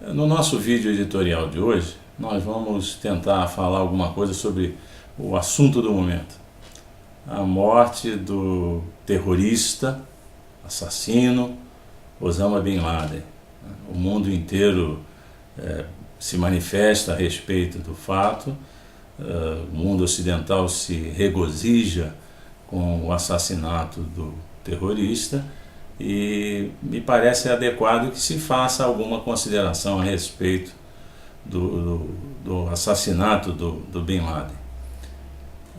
No nosso vídeo editorial de hoje, nós vamos tentar falar alguma coisa sobre o assunto do momento. A morte do terrorista, assassino, Osama Bin Laden. O mundo inteiro se manifesta a respeito do fato, o mundo ocidental se regozija com o assassinato do terrorista, e me parece adequado que se faça alguma consideração a respeito do assassinato do Bin Laden.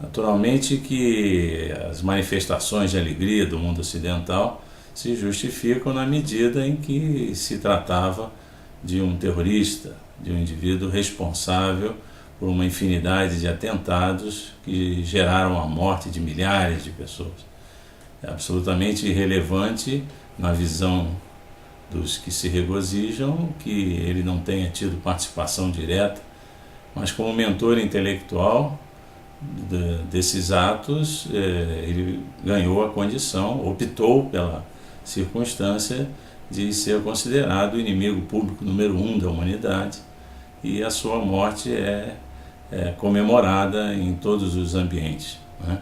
Naturalmente que as manifestações de alegria do mundo ocidental se justificam na medida em que se tratava de um terrorista, de um indivíduo responsável por uma infinidade de atentados que geraram a morte de milhares de pessoas. É absolutamente irrelevante, na visão dos que se regozijam, que ele não tenha tido participação direta, mas como mentor intelectual desses atos, ele ganhou a condição, optou pela circunstância de ser considerado o inimigo público número 1 da humanidade, e a sua morte é comemorada em todos os ambientes, né?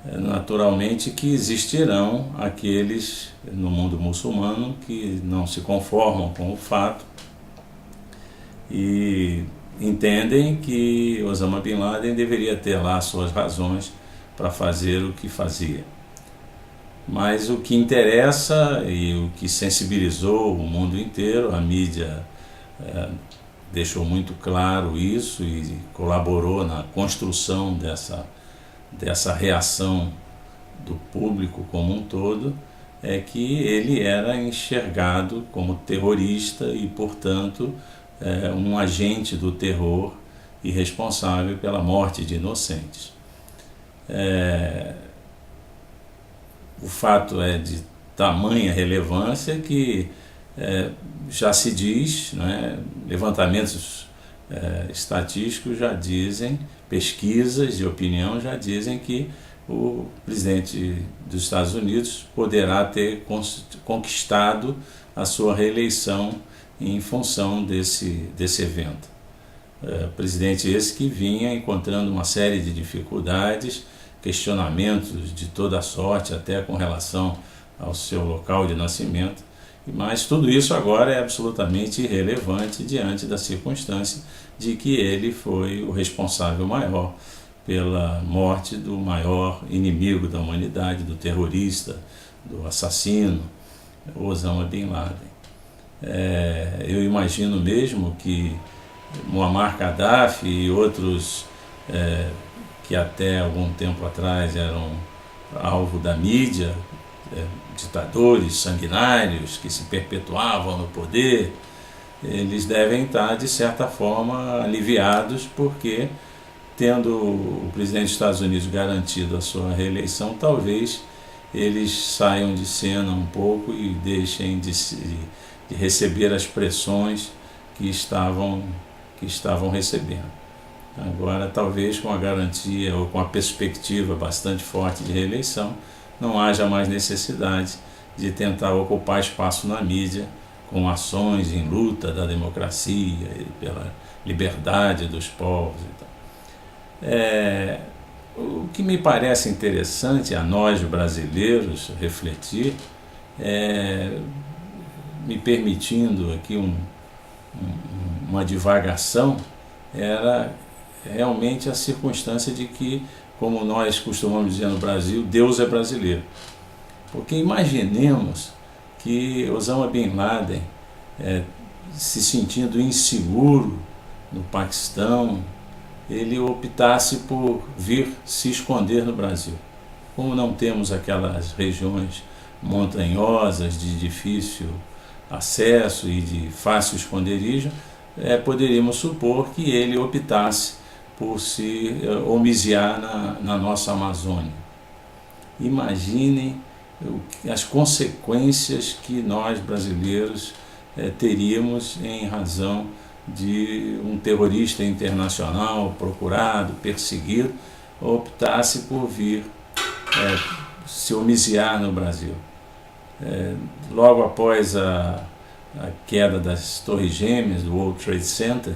Naturalmente que existirão aqueles no mundo muçulmano que não se conformam com o fato e entendem que Osama Bin Laden deveria ter lá suas razões para fazer o que fazia. Mas o que interessa e o que sensibilizou o mundo inteiro, a mídia deixou muito claro isso e colaborou na construção dessa reação do público como um todo, é que ele era enxergado como terrorista e, portanto, um agente do terror e responsável pela morte de inocentes. O fato é de tamanha relevância que já se diz, né, levantamentos estatísticos já dizem, pesquisas de opinião já dizem que o presidente dos Estados Unidos poderá ter conquistado a sua reeleição em função desse evento. Presidente esse que vinha encontrando uma série de dificuldades, questionamentos de toda sorte, até com relação ao seu local de nascimento, mas tudo isso agora é absolutamente irrelevante diante da circunstância de que ele foi o responsável maior pela morte do maior inimigo da humanidade, do terrorista, do assassino, Osama Bin Laden. Eu imagino mesmo que Muammar Gaddafi e outros que até algum tempo atrás eram alvo da mídia, ditadores sanguinários que se perpetuavam no poder, eles devem estar, de certa forma, aliviados, porque, tendo o presidente dos Estados Unidos garantido a sua reeleição, talvez eles saiam de cena um pouco e deixem de receber as pressões que estavam recebendo. Agora, talvez com a garantia ou com a perspectiva bastante forte de reeleição, não haja mais necessidade de tentar ocupar espaço na mídia com ações em luta da democracia e pela liberdade dos povos e tal. O que me parece interessante a nós brasileiros refletir, me permitindo aqui uma divagação, era realmente a circunstância de que, como nós costumamos dizer no Brasil, Deus é brasileiro. Porque imaginemos que Osama Bin Laden, se sentindo inseguro no Paquistão, ele optasse por vir se esconder no Brasil. Como não temos aquelas regiões montanhosas de difícil acesso e de fácil esconderijo, poderíamos supor que ele optasse por se homiziar na nossa Amazônia. Imaginem as consequências que nós brasileiros teríamos em razão de um terrorista internacional procurado, perseguido, optasse por vir se homiziar no Brasil. Logo após a queda das Torres Gêmeas do World Trade Center,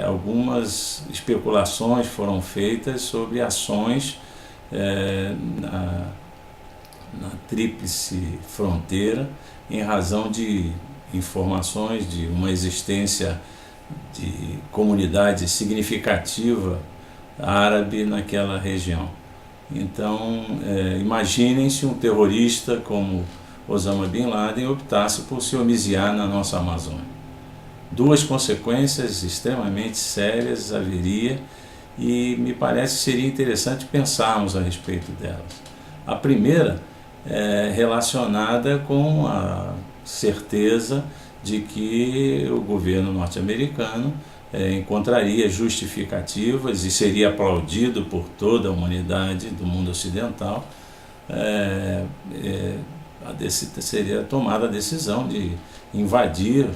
algumas especulações foram feitas sobre ações na Tríplice Fronteira, em razão de informações de uma existência de comunidade significativa árabe naquela região. Então, imaginem se um terrorista como Osama Bin Laden optasse por se homiziar na nossa Amazônia. Duas consequências extremamente sérias haveria, e me parece que seria interessante pensarmos a respeito delas. A primeira é relacionada com a certeza de que o governo norte-americano encontraria justificativas e seria aplaudido por toda a humanidade do mundo ocidental, seria tomada a decisão de invadir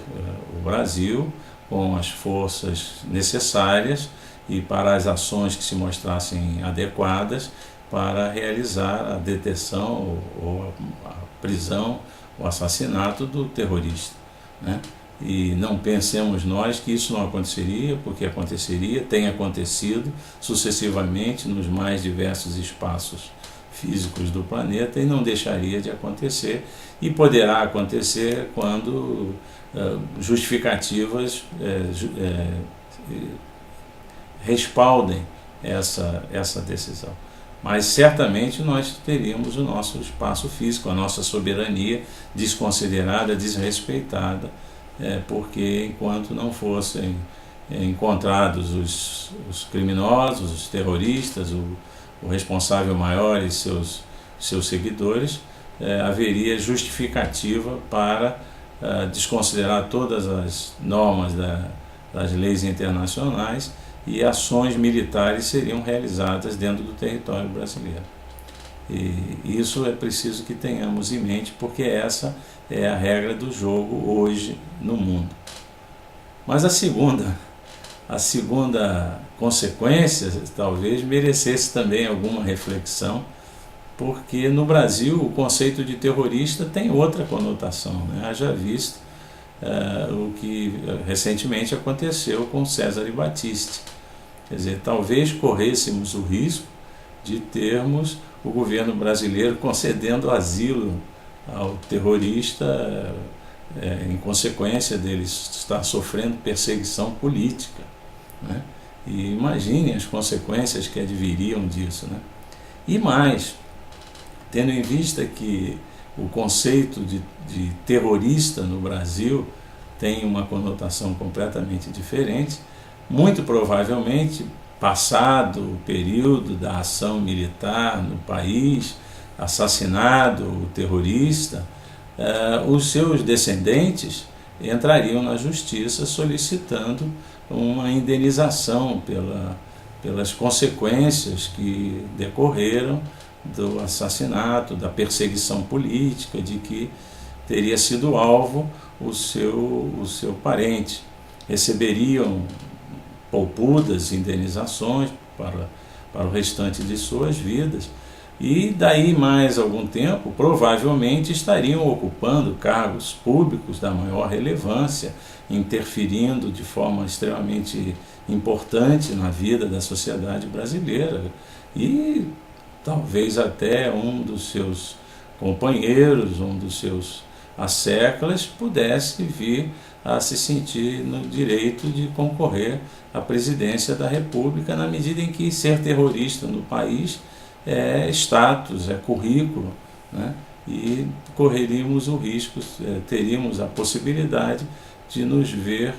o Brasil com as forças necessárias e para as ações que se mostrassem adequadas para realizar a detenção ou a prisão, o assassinato do terrorista, né? E não pensemos nós que isso não aconteceria, porque aconteceria, tem acontecido sucessivamente nos mais diversos espaços físicos do planeta e não deixaria de acontecer, e poderá acontecer quando justificativas respaldem essa decisão. Mas certamente nós teríamos o nosso espaço físico, a nossa soberania desconsiderada, desrespeitada, porque enquanto não fossem encontrados os criminosos, os terroristas, o responsável maior e seus seguidores, haveria justificativa para desconsiderar todas as normas das leis internacionais, e ações militares seriam realizadas dentro do território brasileiro. E isso é preciso que tenhamos em mente, porque essa é a regra do jogo hoje no mundo. Mas a segunda consequência talvez merecesse também alguma reflexão, porque no Brasil o conceito de terrorista tem outra conotação, né? Haja visto o que recentemente aconteceu com César Battisti. Quer dizer, talvez corrêssemos o risco de termos o governo brasileiro concedendo asilo ao terrorista em consequência dele estar sofrendo perseguição política, né? E imagine as consequências que adviriam disso, né? E mais, tendo em vista que o conceito de terrorista no Brasil tem uma conotação completamente diferente, muito provavelmente, passado o período da ação militar no país, assassinado o terrorista, os seus descendentes entrariam na justiça solicitando uma indenização pelas consequências que decorreram do assassinato, da perseguição política, de que teria sido alvo o seu parente. Receberiam poupudas indenizações para o restante de suas vidas, e daí mais algum tempo provavelmente estariam ocupando cargos públicos da maior relevância, interferindo de forma extremamente importante na vida da sociedade brasileira, e talvez até um dos seus companheiros, um dos seus asseclas pudesse vir a se sentir no direito de concorrer à presidência da República, na medida em que ser terrorista no país é status, é currículo, né? E correríamos o risco, teríamos a possibilidade de nos ver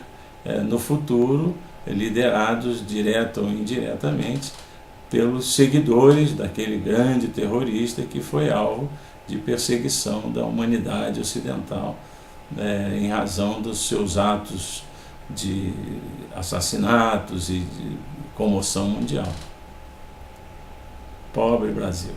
no futuro liderados direta ou indiretamente pelos seguidores daquele grande terrorista que foi alvo de perseguição da humanidade ocidental, em razão dos seus atos de assassinatos e de comoção mundial. Pobre Brasil.